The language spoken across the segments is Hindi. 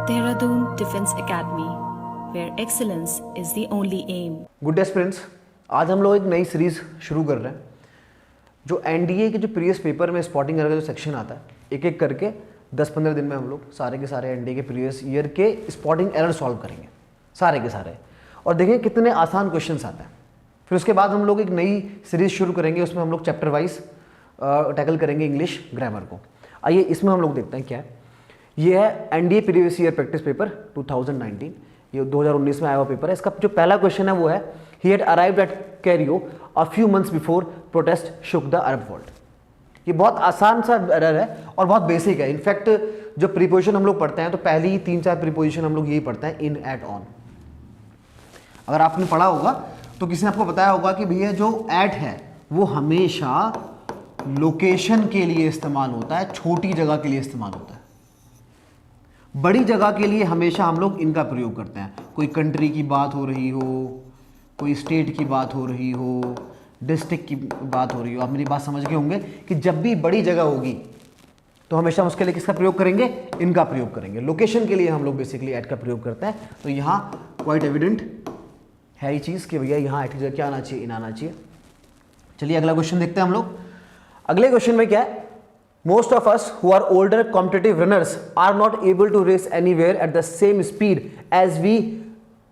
Dehradun Defense Academy, where excellence is the only aim. Good day friends, आज हम लोग एक नई सीरीज़ शुरू कर रहे हैं जो एनडीए के जो प्रीवियस पेपर में स्पॉटिंग एरर का जो सेक्शन आता है, एक एक करके 10-15 दिन में हम लोग सारे के सारे एनडीए के प्रीवियस ईयर के स्पॉटिंग एरर सॉल्व करेंगे, सारे के सारे, और देखेंगे कितने आसान क्वेश्चंस आते हैं। फिर उसके बाद हम लोग एक नई सीरीज़ शुरू करेंगे, उसमें हम लोग चैप्टर वाइज टैकल करेंगे इंग्लिश ग्रामर को। आइए इसमें हम लोग देखते हैं क्या है। ये है NDA previous year practice paper 2019, ये 2019 में आया हुआ पेपर है। इसका जो पहला क्वेश्चन है वो है, he had arrived at Cairo a few months before protest shook the Arab world. ये बहुत आसान सा एरर है और बहुत बेसिक है। इनफैक्ट जो प्रीपोजिशन हम लोग पढ़ते हैं तो पहली 3-4 प्रीपोजिशन हम लोग यही पढ़ते हैं, इन, एट, ऑन। अगर आपने पढ़ा होगा तो किसी ने आपको बताया होगा कि भैया जो एट है वो हमेशा लोकेशन के लिए इस्तेमाल होता है, छोटी जगह के लिए इस्तेमाल होता है। बड़ी जगह के लिए हमेशा हम लोग इनका प्रयोग करते हैं। कोई कंट्री की बात हो रही हो, कोई स्टेट की बात हो रही हो, डिस्ट्रिक्ट की बात हो रही हो, आप मेरी बात समझ गए होंगे कि जब भी बड़ी जगह होगी तो हमेशा उसके लिए किसका प्रयोग करेंगे, इनका प्रयोग करेंगे। लोकेशन के लिए हम लोग बेसिकली एट का प्रयोग करते हैं। तो यहाँ क्वाइट एविडेंट है ये चीज़ कि भैया यहाँ एट की जगह क्या आना चाहिए, इन आना चाहिए। चलिए अगला क्वेश्चन देखते हैं हम लोग। अगले क्वेश्चन में क्या है, most of us who are older competitive runners are not able to race anywhere at the same speed as we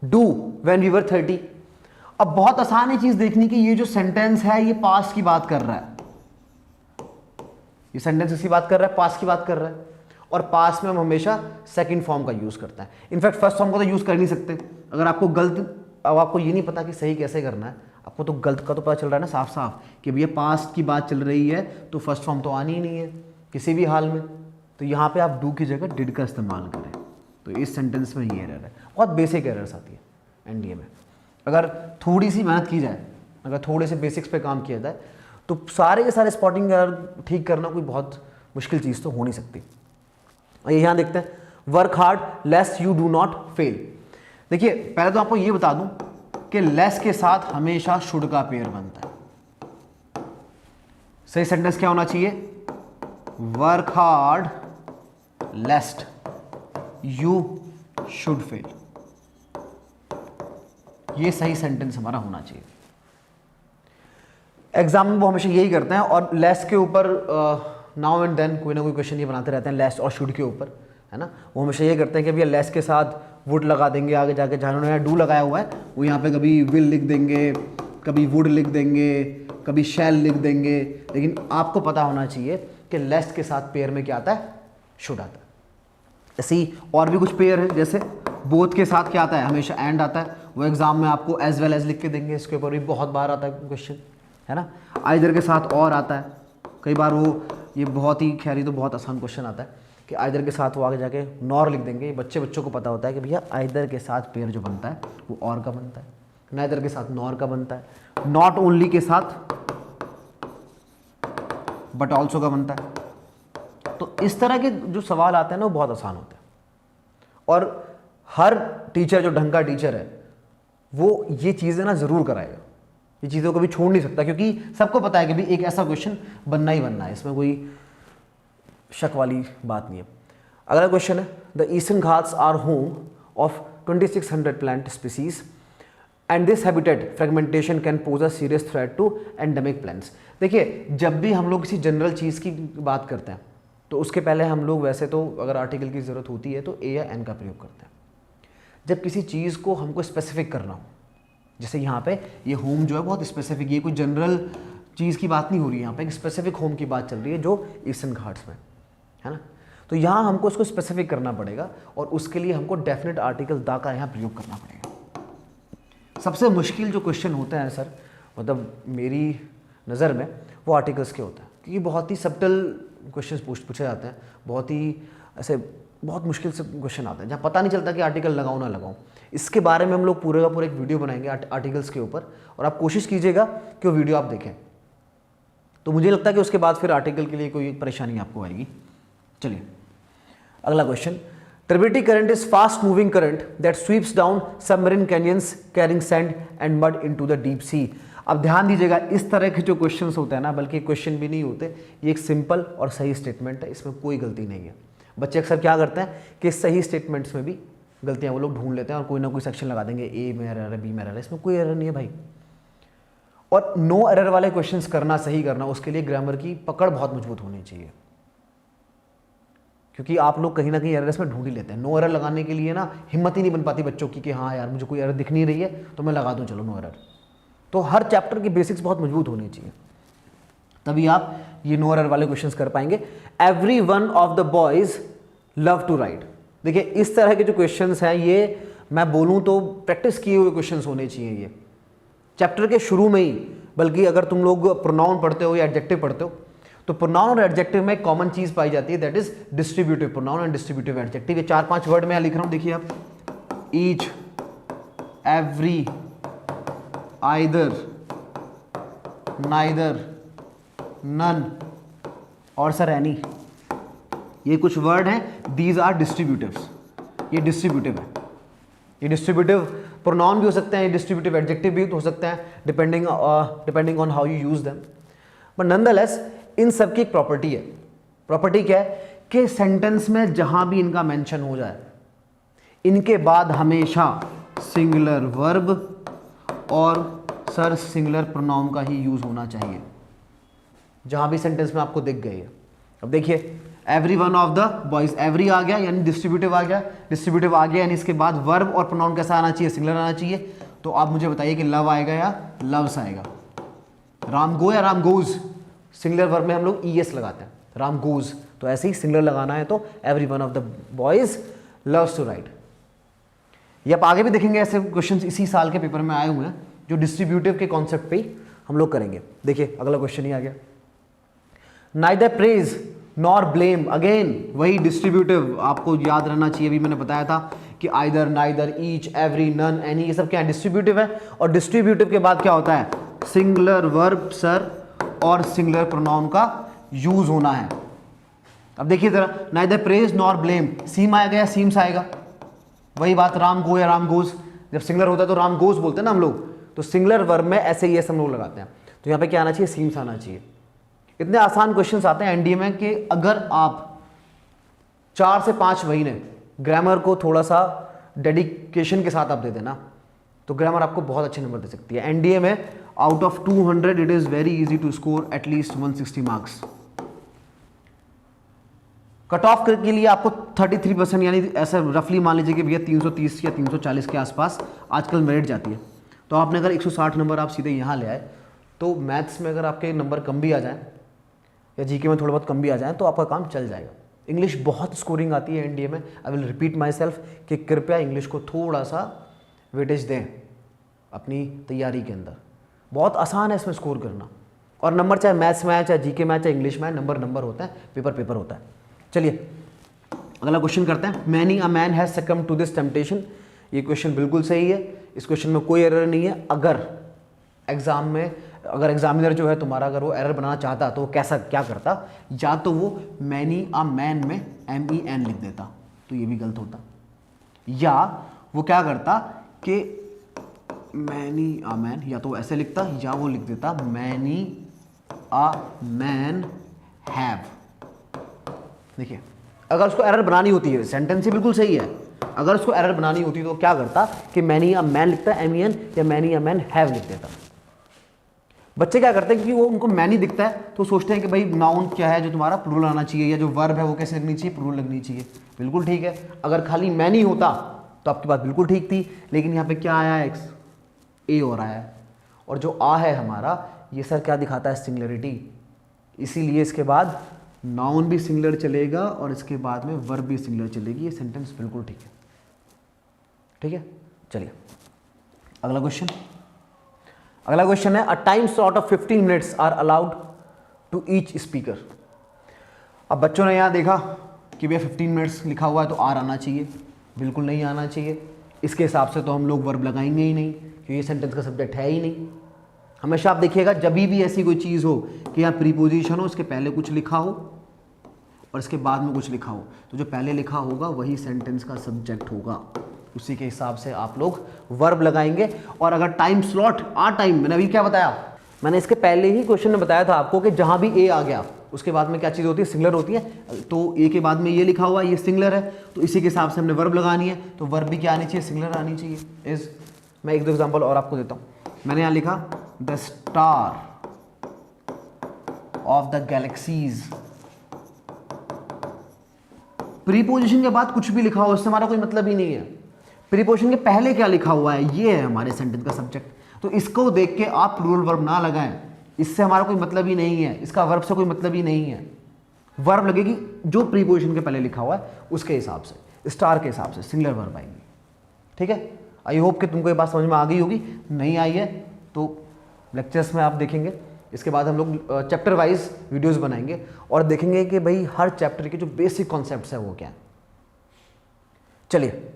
do when we were 30। अब बहुत आसान है चीज देखने की, ये जो सेंटेंस है ये पास्ट की बात कर रहा है, ये सेंटेंस इसकी बात कर रहा है, पास्ट की बात कर रहा है। और पास्ट में हम हमेशा सेकंड फॉर्म का यूज करते हैं। इनफैक्ट फर्स्ट फॉर्म का तो यूज कर नहीं सकते। अगर आपको गलत, अब आपको ये नहीं पता कि सही कैसे करना है, आपको तो गलत का तो पता चल रहा है ना साफ साफ कि भैया पास्ट की बात चल रही है तो फर्स्ट फॉर्म तो आनी ही नहीं है किसी भी हाल में। तो यहाँ पे आप डू की जगह डिड का इस्तेमाल करें। तो इस सेंटेंस में ये एरर है, बहुत बेसिक एरर्स आती है एनडीए में। अगर थोड़ी सी मेहनत की जाए, अगर थोड़े से बेसिक्स पे काम किया जाए तो सारे के सारे स्पॉटिंग एरर ठीक करना कोई बहुत मुश्किल चीज़ तो हो नहीं सकती। आइए यहाँ देखते हैं, work hard lest you do not fail. देखिए पहले तो आपको ये बता दूं कि लेस के साथ हमेशा शुड का पेयर बनता है। सही सेंटेंस क्या होना चाहिए, work hard लेस्ट you should fail. ये सही सेंटेंस हमारा होना चाहिए। एग्जाम में वो हमेशा यही करते हैं और लेस के ऊपर नाउ एंड देन कोई ना कोई क्वेश्चन ये बनाते रहते हैं लेस और शुड के ऊपर, है ना। वो हमेशा ये करते हैं कि भैया लेस के साथ वुड लगा देंगे, आगे जाके जहाँ उन्होंने डू लगाया हुआ है वो यहाँ पे कभी विल लिख देंगे, कभी वुड लिख देंगे, कभी शैल लिख देंगे। लेकिन आपको पता होना चाहिए कि लेस के साथ पेयर में क्या आता है, शुड आता है। ऐसे ही और भी कुछ पेयर है, जैसे बोथ के साथ क्या आता है, हमेशा एंड आता है। वो एग्जाम में आपको एज वेल एज लिख के देंगे, इसके ऊपर भी बहुत बार आता है क्वेश्चन, है ना। आइदर के साथ और आता है, कई बार वो ये बहुत ही खैरी तो बहुत आसान क्वेश्चन आता है कि आइदर के साथ वो आगे जाके नॉर लिख देंगे। बच्चों को पता होता है कि भैया आइदर के साथ पेयर जो बनता है वो और का बनता है, नाइदर के साथ नॉर का बनता है, नॉट ओनली के साथ बट ऑल्सो का बनता है। तो इस तरह के जो सवाल आते हैं ना वो बहुत आसान होते हैं। और हर टीचर जो ढंग का टीचर है वो ये चीज़ें ना ज़रूर कराएगा, ये चीज़ों को भी छोड़ नहीं सकता, क्योंकि सबको पता है कि भाई एक ऐसा क्वेश्चन बनना ही बनना है, इसमें कोई शक वाली बात नहीं है। अगला क्वेश्चन है, the Eastern Ghats are home of 2600 plant species and this habitat fragmentation can pose a serious threat to endemic plants. देखिए जब भी हम लोग किसी जनरल चीज़ की बात करते हैं तो उसके पहले हम लोग वैसे तो अगर आर्टिकल की ज़रूरत होती है तो ए या एन का प्रयोग करते हैं। जब किसी चीज़ को हमको स्पेसिफिक करना हो, जैसे यहाँ पे ये होम जो है बहुत स्पेसिफिक, ये कोई जनरल चीज़ की बात नहीं हो रही है, यहाँ पे एक स्पेसिफिक होम की बात चल रही है जो ईस्टर्न घाट्स में, है ना। तो यहाँ हमको उसको स्पेसिफिक करना पड़ेगा और उसके लिए हमको डेफिनेट आर्टिकल दा का यहाँ प्रयोग करना पड़ेगा। सबसे मुश्किल जो क्वेश्चन होते हैं सर, मतलब मेरी नज़र में, वो आर्टिकल्स के होते हैं, क्योंकि बहुत ही सब्टल क्वेश्चन पूछे जाते हैं, बहुत ही ऐसे बहुत मुश्किल से क्वेश्चन आते हैं जहाँ पता नहीं चलता कि आर्टिकल लगाऊँ ना लगाऊँ। इसके बारे में हम लोग पूरे का पूरा एक वीडियो बनाएंगे आर्टिकल्स के ऊपर, और आप कोशिश कीजिएगा कि वो वीडियो आप देखें, तो मुझे लगता है कि उसके बाद फिर आर्टिकल के लिए कोई परेशानी आपको आएगी। चलिए अगला question, tributary current is fast moving current that sweeps down submarine canyons carrying sand and mud into the deep sea. अब ध्यान दीजिएगा, इस तरह के जो क्वेश्चंस होते हैं ना, बल्कि क्वेश्चन भी नहीं होते, ये एक सिंपल और सही स्टेटमेंट है, इसमें कोई गलती नहीं है। बच्चे अक्सर क्या करते हैं कि सही स्टेटमेंट्स में भी गलतियां वो लोग ढूंढ लेते हैं और कोई ना कोई सेक्शन लगा देंगे, ए में एरर है, बी में एरर है। इसमें कोई एरर नहीं है भाई। और नो एरर वाले क्वेश्चंस करना, सही करना, उसके लिए ग्रामर की पकड़ बहुत मजबूत होनी चाहिए, क्योंकि आप लोग कहीं ना कहीं एरर इसमें ढूंढ ही लेते हैं। नो एरर लगाने के लिए ना हिम्मत ही नहीं बन पाती बच्चों की कि हाँ यार मुझे कोई एरर दिख नहीं रही है तो मैं लगा दूं, चलो नो एरर। तो हर चैप्टर की बेसिक्स बहुत मजबूत होनी चाहिए, तभी आप ये नो एरर वाले क्वेश्चंस कर पाएंगे। Every one of the boys love to ride. देखिए इस तरह के जो क्वेश्चंस हैं ये मैं बोलूं तो प्रैक्टिस किए हुए क्वेश्चंस होने चाहिए ये चैप्टर के शुरू में ही। बल्कि अगर तुम लोग प्रोनाउन पढ़ते हो या एडजेक्टिव पढ़ते हो तो प्रोनाउन और एडजेक्टिव में कॉमन चीज पाई जाती है, that is distributive pronoun and distributive adjective. ये 4-5 वर्ड में यहाँ लिख रहा हूं, देखिए आप, each, every, either, neither, none और सर एनी, ये कुछ वर्ड हैं, दीज आर डिस्ट्रीब्यूटिव्स। ये डिस्ट्रीब्यूटिव है, ये डिस्ट्रीब्यूटिव प्रोनाउन भी हो सकते हैं, ये डिस्ट्रीब्यूटिव एडजेक्टिव भी हो सकते हैं, depending on how you use them. But nonetheless इन सब की एक प्रॉपर्टी है। प्रॉपर्टी क्या है कि सेंटेंस में जहां भी इनका मेंशन हो जाए, इनके बाद हमेशा सिंगुलर वर्ब और सर सिंगुलर प्रोनाउन का ही यूज होना चाहिए, जहां भी सेंटेंस में आपको दिख गई है। अब देखिए every one of the boys, every आ गया यानी डिस्ट्रीब्यूटिव आ गया, डिस्ट्रीब्यूटिव आ गया यानी इसके बाद वर्ब और प्रोनाउन कैसा आना चाहिए, सिंगुलर आना चाहिए। तो आप मुझे बताइए कि लव आएगा या लव्स आएगा, राम गो या राम गोज। सिंगुलर वर्ब में हम लोग ईएस लगाते हैं, राम गोज, तो ऐसे ही सिंगुलर लगाना है तो every one of the boys loves to ride. ये आप आगे भी देखेंगे, ऐसे क्वेश्चंस इसी साल के पेपर में आए हुए हैं जो डिस्ट्रीब्यूटिव के कॉन्सेप्ट पे ही हम लोग करेंगे। देखिए अगला क्वेश्चन ही आ गया, neither praise nor blame. Again वही डिस्ट्रीब्यूटिव आपको याद रहना चाहिए। अभी मैंने बताया था कि either, neither, each, every, none, any, ये सब क्या है, डिस्ट्रीब्यूटिव है। और डिस्ट्रीब्यूटिव के बाद क्या होता है, सिंगुलर वर्ब सर और सिंगुलर प्रोनाउन का यूज होना है। अब देखिए जरा, नाइदर प्रेज नॉर ब्लेम, सीम आएगा या सीम्स आएगा, वही बात, राम गो या राम गोज। जब सिंगुलर होता है तो राम गोज बोलते हैं ना हम लोग, तो सिंगुलर वर्ब में ऐसे ही हम लोग लगाते हैं। तो यहाँ पे क्या आना चाहिए, सीम्स आना चाहिए। इतने आसान क्वेश्चंस आते हैं एनडीए में कि अगर आप 4 से 5 महीने ग्रामर को थोड़ा सा डेडिकेशन के साथ आप दे देना तो ग्रामर आपको बहुत अच्छे नंबर दे सकती है। एनडीए में out of 200 it is very easy to score at least 160 marks. Cut off के लिए आपको 33% यानी ऐसा रफली मान लीजिए कि भैया 330 या 340 के आसपास आजकल मेरिट जाती है। तो आपने अगर 160 नंबर आप सीधे यहाँ ले आए तो मैथ्स में अगर आपके नंबर कम भी आ जाएं या जीके में थोड़ा बहुत कम भी आ जाए तो आपका काम चल जाएगा। इंग्लिश बहुत स्कोरिंग आती है एनडीए में। I will repeat my self कि कृपया इंग्लिश को थोड़ा सा वेटेज दें अपनी तैयारी के अंदर। बहुत आसान है इसमें स्कोर करना, और नंबर चाहे मैथ्स में आए, चाहे जीके में आए, चाहे इंग्लिश में आए, नंबर होता है, पेपर होता है। चलिए अगला क्वेश्चन करते हैं। Many a man has succumb to this temptation. ये क्वेश्चन बिल्कुल सही है, इस क्वेश्चन में कोई एरर नहीं है। अगर एग्जाम में एग्जामिनर जो है तुम्हारा अगर वो एरर बनाना चाहता तो वो क्या करता, या तो वो मैनी अ मैन में MEN लिख देता तो ये भी गलत होता, या वो क्या करता कि मैनी अ मैन, या तो ऐसे लिखता या वो लिख देता मैनी अ मैन हैव। देखिए अगर उसको एरर बनानी होती है, सेंटेंस ही बिल्कुल सही है, अगर उसको एरर बनानी होती तो क्या करता कि मैनी अ मैन लिखता MEN या मैनी अ मैन हैव लिख देता। बच्चे क्या करते हैं कि वो उनको मैनी दिखता है तो सोचते हैं कि भाई नाउन क्या है जो तुम्हारा प्लूरल आना चाहिए, या जो वर्ब है वो कैसे लगनी चाहिए, प्लूरल लगनी चाहिए। बिल्कुल ठीक है, अगर खाली मैनी होता तो आपकी बात बिल्कुल ठीक थी, लेकिन यहाँ पे क्या आया है, ए और आया है, और जो आ है हमारा ये सर क्या दिखाता है, सिंगुलरिटी। इसीलिए इसके बाद नाउन भी सिंगुलर चलेगा और इसके बाद में वर्ब भी सिंगुलर चलेगी। ये सेंटेंस बिल्कुल ठीक है, ठीक है। चलिए अगला क्वेश्चन। अगला क्वेश्चन है, a time slot of 15 minutes are allowed to each speaker. अब बच्चों ने यहाँ देखा कि भैया 15 मिनट्स लिखा हुआ है तो आर आना चाहिए, बिल्कुल नहीं आना चाहिए। इसके हिसाब से तो हम लोग वर्ब लगाएंगे ही नहीं क्योंकि ये सेंटेंस का सब्जेक्ट है ही नहीं। हमेशा आप देखिएगा जब भी ऐसी कोई चीज़ हो कि यहाँ प्रीपोजिशन हो, इसके पहले कुछ लिखा हो और इसके बाद में कुछ लिखा हो, तो जो पहले लिखा होगा वही सेंटेंस का सब्जेक्ट होगा, उसी के हिसाब से आप लोग वर्ब लगाएंगे। और अगर टाइम स्लॉट टाइम, मैंने अभी क्या बताया, मैंने इसके पहले ही क्वेश्चन में बताया था आपको कि जहां भी ए आ गया उसके बाद में क्या चीज़ होती है, सिंगुलर होती है। तो ए के बाद में ये लिखा हुआ है, ये सिंगुलर है, तो इसी के हिसाब से हमने वर्ब लगानी है, तो वर्ब भी क्या आनी चाहिए, सिंगुलर आनी चाहिए। इज मैं एक दो एग्जाम्पल और आपको देता हूँ। मैंने यहाँ लिखा the star of the galaxies. Preposition के बाद कुछ भी लिखा हो इससे हमारा कोई मतलब ही नहीं है। प्रीपोजिशन के पहले क्या लिखा हुआ है, ये है हमारे सेंटेंस का सब्जेक्ट, तो इसको देख के आप प्लूरल वर्ब ना लगाएं, इससे हमारा कोई मतलब ही नहीं है, इसका वर्ब से कोई मतलब ही नहीं है। वर्ब लगेगी जो प्रीपोजिशन के पहले लिखा हुआ है उसके हिसाब से, स्टार के हिसाब से सिंगुलर वर्ब आएंगी। ठीक है, आई होप कि तुमको ये बात समझ में आ गई होगी। नहीं आई है तो लेक्चर्स में आप देखेंगे, इसके बाद हम लोग चैप्टर वाइज वीडियोस बनाएंगे और देखेंगे कि भाई हर चैप्टर के जो बेसिक कॉन्सेप्ट्स है वो क्या है। चलिए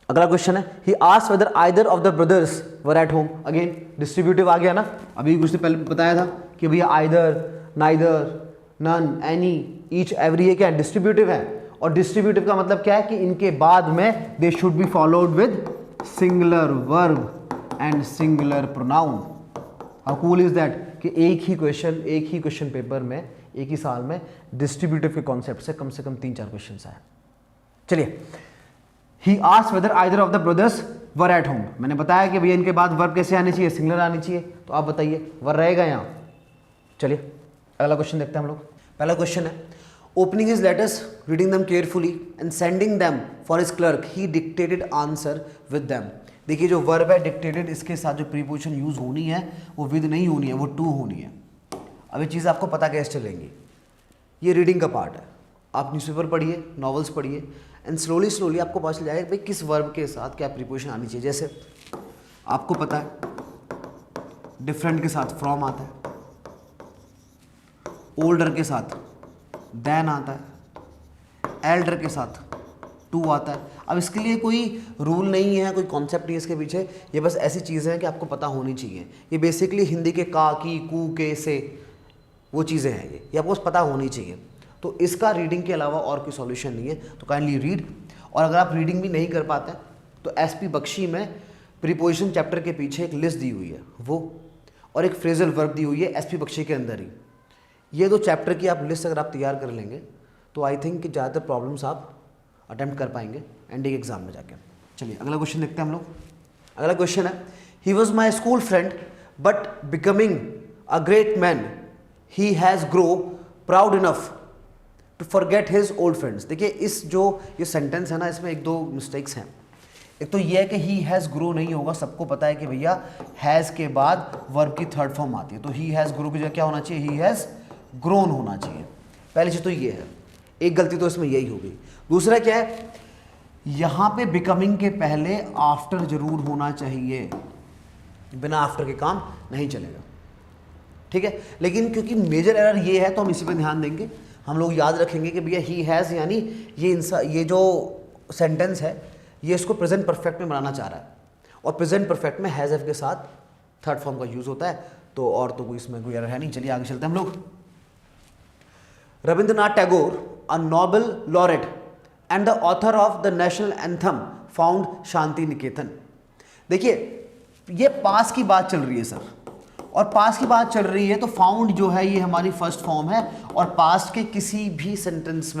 अगला क्वेश्चन है, he asked whether either of the brothers were at home. Again distributive आ गया ना, अभी कुछ दिन पहले बताया था कि भैया either, neither, none, any, each, every, ये क्या है, डिस्ट्रीब्यूटिव है। और डिस्ट्रीब्यूटिव का मतलब क्या है कि इनके बाद में they should be followed with singular verb and singular pronoun. How cool is that कि एक ही क्वेश्चन पेपर में एक ही साल में डिस्ट्रीब्यूटिव के कॉन्सेप्ट से कम 3-4 क्वेश्चन आए। चलिए, he asked whether either of the brothers were at home. मैंने बताया कि भैया इनके बाद वर्ब कैसे आनी चाहिए, सिंगुलर आनी चाहिए, तो आप बताइए वर रहेगा यहाँ। चलिए अगला क्वेश्चन देखते हैं हम लोग। पहला क्वेश्चन है, opening his letters, reading them carefully and sending them for his clerk, he dictated answer with them. देखिए जो वर्ब है डिक्टेटेड, इसके साथ जो प्रीपोजिशन यूज होनी है वो विद नहीं होनी है, वो टू होनी है। अब ये चीज़ आपको पता कैसे चलेंगी, ये रीडिंग का पार्ट है। आप न्यूज़पेपर पढ़िए, नॉवेल्स पढ़िए एंड स्लोली आपको पता चल जाएगा भाई किस वर्ब के साथ क्या प्रीपोजिशन आनी चाहिए। जैसे आपको पता है डिफरेंट के साथ फ्रॉम आता है, ओल्डर के साथ देन आता है, एल्डर के साथ टू आता है। अब इसके लिए कोई रूल नहीं है, कोई कॉन्सेप्ट नहीं है इसके पीछे, ये बस ऐसी चीज़ें हैं कि आपको पता होनी चाहिए। ये बेसिकली हिंदी के का, की, कू, के, से वो चीज़ें हैं, ये आपको पता होनी चाहिए। तो इसका रीडिंग के अलावा और कोई सॉल्यूशन नहीं है, तो काइंडली रीड। और अगर आप रीडिंग भी नहीं कर पाते तो एसपी बख्शी में प्रीपोजिशन चैप्टर के पीछे एक लिस्ट दी हुई है वो, और एक फ्रेजल वर्ब दी हुई है एसपी बख्शी के अंदर ही। ये दो चैप्टर की आप लिस्ट अगर आप तैयार कर लेंगे तो आई थिंक कि ज़्यादातर प्रॉब्लम्स आप अटेम्प्ट कर पाएंगे एनडी के एग्जाम में जाके। चलिए अगला क्वेश्चन देखते हैं हम लोग। अगला क्वेश्चन है, he was my school friend but becoming a great man he has grow proud enough to forget his old friends. देखिए इस जो ये सेंटेंस है ना, इसमें एक दो मिस्टेक्स हैं। एक तो ये है कि ही हैज़ ग्रो नहीं होगा, सबको पता है कि भैया हैज़ के बाद वर्ब की थर्ड फॉर्म आती है, तो ही हैज़ ग्रो की जगह क्या होना चाहिए, ही हैज़ ग्रोन होना चाहिए। पहली चीज़ तो ये है, एक गलती तो इसमें यही हो गई। दूसरा क्या है, यहाँ पे बिकमिंग के पहले आफ्टर जरूर होना चाहिए, बिना आफ्टर के काम नहीं चलेगा, ठीक है। लेकिन क्योंकि मेजर एरर ये है तो हम इसी पे ध्यान देंगे। हम लोग याद रखेंगे कि भैया ही हैज़ यानी ये जो सेंटेंस है ये इसको प्रेजेंट परफेक्ट में बनाना चाह रहा है, और प्रेजेंट परफेक्ट में हैज़ एफ के साथ थर्ड फॉर्म का यूज़ होता है, तो और तो कोई इसमें कोई एरर है नहीं। चलिए आगे चलते हैं हम लोग। Rabindranath Tagore, a Nobel laureate and the author of the national anthem, found Shanti Niketan. देखिए ये पास की बात चल रही है सर, और पास की बात चल रही है तो फाउंड जो है ये हमारी फर्स्ट फॉर्म है, और पास्ट के किसी भी सेंटेंस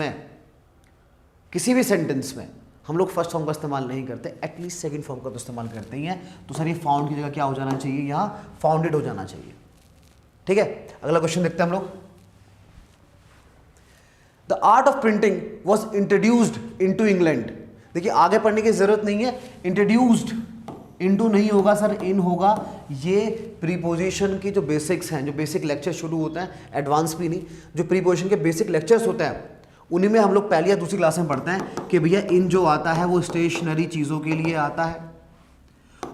में हम लोग फर्स्ट फॉर्म का इस्तेमाल नहीं करते, एटलीस्ट सेकंड फॉर्म का तो इस्तेमाल करते ही हैं। तो सर ये फाउंड की जगह क्या हो जाना चाहिए, यहाँ फाउंडेड हो जाना चाहिए, ठीक है। अगला क्वेश्चन देखते हैं हम लोग। The art of printing was introduced into England. देखिए आगे पढ़ने की जरूरत नहीं है, इंट्रोड्यूस्ड, इनटू नहीं होगा सर, इन होगा। ये प्रीपोजिशन की जो बेसिक्स हैं, जो बेसिक लेक्चर शुरू होते हैं, एडवांस भी नहीं, जो प्रीपोजिशन के बेसिक लेक्चर्स होते हैं उन्हीं में हम लोग पहली या दूसरी क्लास में पढ़ते हैं कि भैया इन जो आता है वो स्टेशनरी चीज़ों के लिए आता है,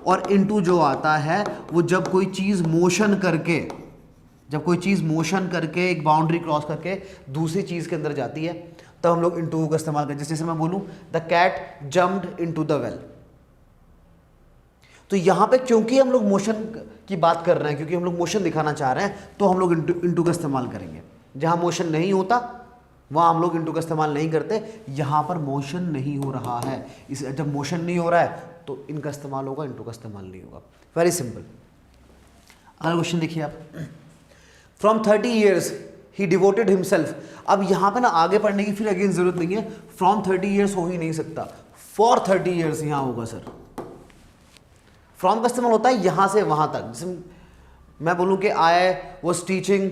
और इनटू जो आता है वो जब कोई चीज़ मोशन करके एक बाउंड्री क्रॉस करके दूसरी चीज़ के अंदर जाती है तब हम लोग इनटू का इस्तेमाल करते हैं। जैसे मैं बोलूँ the cat jumped into the well, तो यहां पे क्योंकि हम लोग मोशन की बात कर रहे हैं, क्योंकि हम लोग मोशन दिखाना चाह रहे हैं, तो हम लोग इनटू का इस्तेमाल करेंगे। जहां मोशन नहीं होता वहां हम लोग इनटू का इस्तेमाल नहीं करते। यहां पर मोशन नहीं हो रहा है, इस जब मोशन नहीं हो रहा है तो इनका इस्तेमाल होगा, इनटू का इस्तेमाल नहीं होगा। Very simple. अगला क्वेश्चन देखिए आप। From 30 years he devoted himself. अब यहाँ पे ना आगे पढ़ने की फिर अगेन जरूरत नहीं है, फ्रॉम 30 ईयर्स हो ही नहीं सकता, फॉर 30 ईयर्स यहाँ होगा सर। फ्रॉम का इस्तेमाल होता है यहाँ से वहाँ तक। जैसे मैं बोलूँ कि I was teaching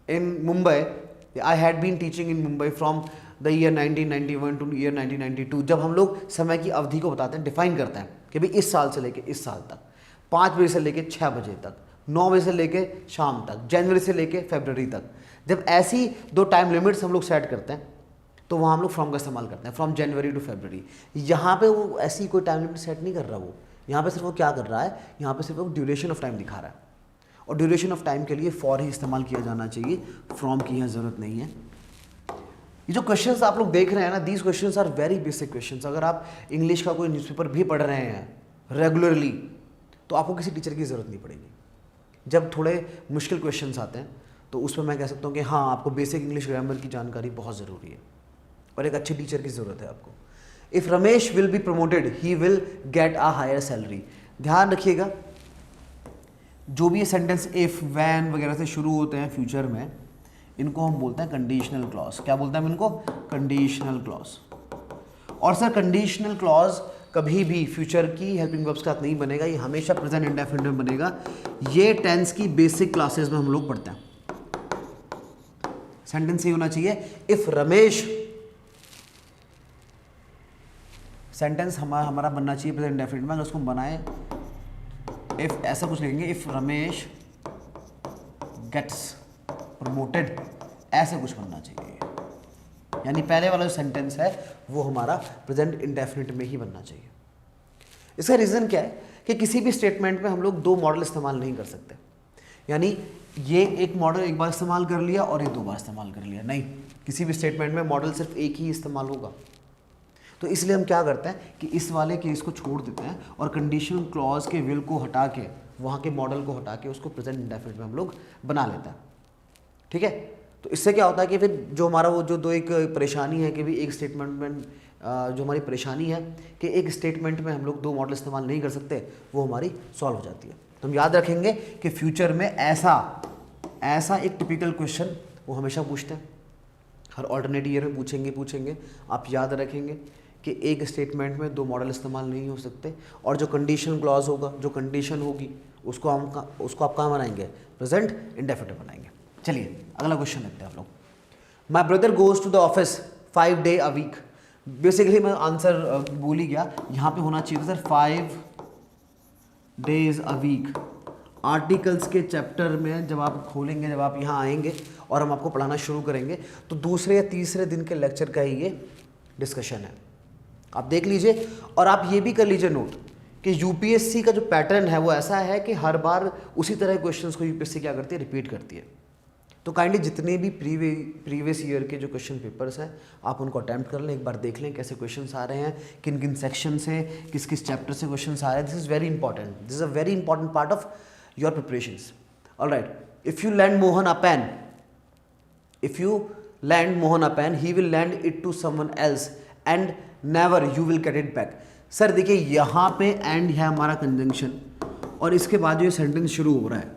in Mumbai, I had been teaching in Mumbai from the year 1991 to year 1992। जब हम लोग समय की अवधि को बताते हैं, डिफाइन करते हैं कि भाई इस साल से लेके इस साल तक, 5 बजे से लेके 6 बजे तक, 9 बजे से लेके शाम तक, जनवरी से लेके फरवरी तक, जब ऐसी 2 टाइम लिमिट्स हम लोग सेट करते हैं तो वहाँ हम लोग फ्रॉम का इस्तेमाल करते हैं, फ्रॉम जनवरी टू फरवरी। यहाँ पे वो ऐसी कोई टाइम लिमिट सेट नहीं कर रहा, वो यहाँ पे सिर्फ वो क्या कर रहा है, यहाँ पे सिर्फ वो ड्यूरेशन ऑफ टाइम दिखा रहा है, और ड्यूरेशन ऑफ टाइम के लिए फॉर ही इस्तेमाल किया जाना चाहिए, फ्रॉम की यहाँ ज़रूरत नहीं है। ये जो क्वेश्चंस आप लोग देख रहे हैं ना, these questions are very basic questions. अगर आप इंग्लिश का कोई न्यूज़पेपर भी पढ़ रहे हैं रेगुलरली तो आपको किसी टीचर की ज़रूरत नहीं पड़ेगी। जब थोड़े मुश्किल क्वेश्चंस आते हैं तो उसमें मैं कह सकता हूँ कि हाँ, आपको बेसिक इंग्लिश ग्रामर की जानकारी बहुत ज़रूरी है और एक अच्छे टीचर की ज़रूरत है आपको। If Ramesh will be promoted he will get a higher salary. ध्यान रखिएगा, जो भी ये सेंटेंस इफ़, वैन वगैरह से शुरू होते हैं फ्यूचर में, इनको हम बोलते हैं कंडीशनल क्लॉज। क्या बोलते हैं हम इनको? Conditional clause. और सर कंडीशनल क्लॉज कभी भी फ्यूचर की हेल्पिंग वर्ब्स के साथ नहीं बनेगा, ये हमेशा प्रेजेंट इंडेफिनिट में बनेगा। ये टेंस की बेसिक क्लासेस में हम लोग पढ़ते हैं। सेंटेंस ये होना चाहिए, इफ रमेश, सेंटेंस हमारा बनना चाहिए प्रेजेंट इंडेफिनिट में। अगर उसको बनाए इफ, ऐसा कुछ लिखेंगे, इफ रमेश गेट्स प्रमोटेड, ऐसे कुछ बनना चाहिए। यानी पहले वाला जो सेंटेंस है वो हमारा प्रेजेंट इंडेफिनिट में ही बनना चाहिए। इसका रीज़न क्या है कि किसी भी स्टेटमेंट में हम लोग 2 मॉडल इस्तेमाल नहीं कर सकते। यानी ये एक मॉडल एक बार इस्तेमाल कर लिया और ये 2 बार इस्तेमाल कर लिया, नहीं, किसी भी स्टेटमेंट में मॉडल सिर्फ एक ही इस्तेमाल होगा। तो इसलिए हम क्या करते हैं कि इस वाले केस को छोड़ देते हैं और कंडीशनल क्लॉज के विल को हटा के, वहाँ के मॉडल को हटा के उसको प्रेजेंट इंडेफिनिट में हम लोग बना लेते हैं। ठीक है, तो इससे क्या होता है कि फिर जो हमारा वो जो 2 एक परेशानी है कि भी एक स्टेटमेंट में जो हमारी परेशानी है कि एक स्टेटमेंट में हम लोग 2 मॉडल इस्तेमाल नहीं कर सकते, वो हमारी सॉल्व हो जाती है। तो हम याद रखेंगे कि फ्यूचर में ऐसा एक टिपिकल क्वेश्चन वो हमेशा पूछते हैं, हर ऑल्टरनेट ईयर में पूछेंगे। आप याद रखेंगे कि एक स्टेटमेंट में 2 मॉडल इस्तेमाल नहीं हो सकते, और जो कंडीशन क्लॉज होगा, जो कंडीशन होगी, उसको आप कहाँ बनाएंगे? प्रेजेंट इंडेफिनिट बनाएंगे। चलिए अगला क्वेश्चन देखते हैं आप लोग। My brother goes to the office 5 day a week. Basically मैं आंसर भूल ही गया, यहाँ पे होना चाहिए sir 5 days a week. Articles के चैप्टर में जब आप खोलेंगे, जब आप यहाँ आएंगे और हम आपको पढ़ाना शुरू करेंगे, तो दूसरे या तीसरे दिन के लेक्चर का ही ये डिस्कशन है। आप देख लीजिए और आप ये भी कर लीजिए नोट कि यूपीएससी का जो पैटर्न है वो ऐसा है कि हर बार उसी तरह क्वेश्चंस को यूपीएससी क्या करती है? रिपीट करती है। तो काइंडली जितने भी प्रीवियस ईयर के जो क्वेश्चन पेपर्स हैं आप उनको अटैम्प्ट कर लें, एक बार देख लें कैसे क्वेश्चंस आ रहे हैं, किन किन सेक्शन से, किस किस चैप्टर से क्वेश्चंस आ रहे हैं। This is very important, this is a very important part of your preparations. Alright, if you lend Mohan a pen, if you lend Mohan a pen, he will lend it to someone else and never you will get it back. Sir देखिए यहाँ पे एंड है हमारा कंजंक्शन, और इसके बाद जो सेंटेंस शुरू हो रहा है,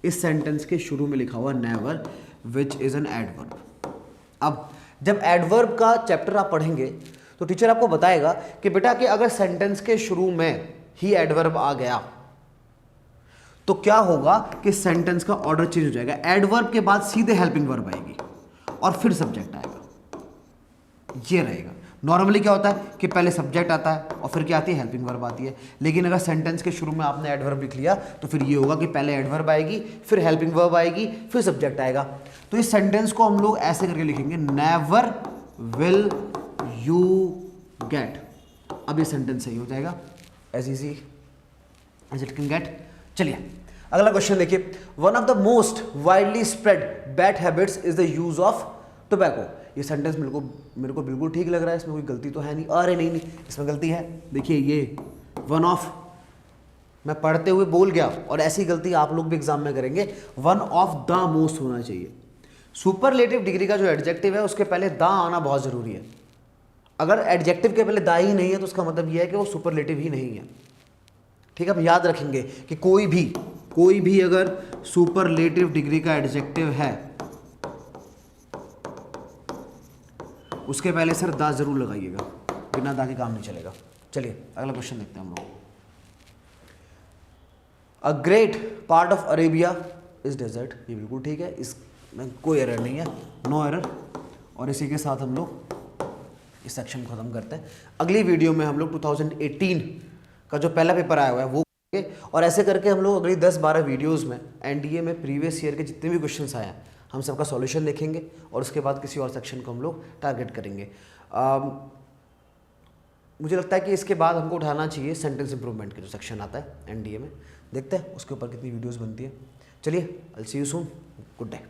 इस सेंटेंस के शुरू में लिखा हुआ never, which is an adverb. अब जब एडवर्ब का चैप्टर आप पढ़ेंगे तो टीचर आपको बताएगा कि बेटा कि अगर सेंटेंस के शुरू में ही एडवर्ब आ गया तो क्या होगा कि सेंटेंस का ऑर्डर चेंज हो जाएगा। एडवर्ब के बाद सीधे हेल्पिंग वर्ब आएगी और फिर सब्जेक्ट आएगा, ये रहेगा। नॉर्मली क्या होता है कि पहले सब्जेक्ट आता है और फिर क्या आती है? हेल्पिंग वर्ब आती है। लेकिन अगर सेंटेंस के शुरू में आपने एडवर्ब लिख लिया तो फिर ये होगा कि पहले एडवर्ब आएगी, फिर हेल्पिंग वर्ब आएगी, फिर सब्जेक्ट आएगा। तो इस सेंटेंस को हम लोग ऐसे करके लिखेंगे, नेवर विल यू गेट। अब ये सेंटेंस सही हो जाएगा, as easy as it can get. चलिए अगला क्वेश्चन देखिए। One of the most widely spread bad habits is the use of tobacco. ये सेंटेंस मेरे को बिल्कुल ठीक लग रहा है, इसमें कोई गलती तो है नहीं। अरे नहीं, इसमें गलती है। देखिए ये वन ऑफ, मैं पढ़ते हुए बोल गया, और ऐसी गलती आप लोग भी एग्जाम में करेंगे। वन ऑफ द मोस्ट होना चाहिए। सुपरलेटिव डिग्री का जो एडजेक्टिव है उसके पहले द आना बहुत ज़रूरी है। अगर एडजेक्टिव के पहले द ही नहीं है तो उसका मतलब यह है कि वो सुपरलेटिव ही नहीं है। ठीक है, अब याद रखेंगे कि कोई भी अगर सुपरलेटिव डिग्री का एडजेक्टिव है उसके पहले सर दा ज़रूर लगाइएगा, बिना दा के काम नहीं चलेगा। चलिए अगला क्वेश्चन देखते हैं हम लोग। A great part of Arabia is desert, ये बिल्कुल ठीक है, इसमें कोई एरर नहीं है, नो एरर। और इसी के साथ हम लोग इस सेक्शन को ख़त्म करते हैं। अगली वीडियो में हम लोग 2018 का जो पहला पेपर आया हुआ है वो करेंगे, और ऐसे करके हम लोग अगली 10-12 वीडियोस में एनडीए में प्रीवियस ईयर के जितने भी क्वेश्चंस आए हैं हम सबका सॉल्यूशन देखेंगे, और उसके बाद किसी और सेक्शन को हम लोग टारगेट करेंगे। मुझे लगता है कि इसके बाद हमको उठाना चाहिए सेंटेंस इंप्रूवमेंट का जो सेक्शन आता है एनडीए में, देखते हैं उसके ऊपर कितनी वीडियोस बनती है। चलिए, I will see you soon, good day.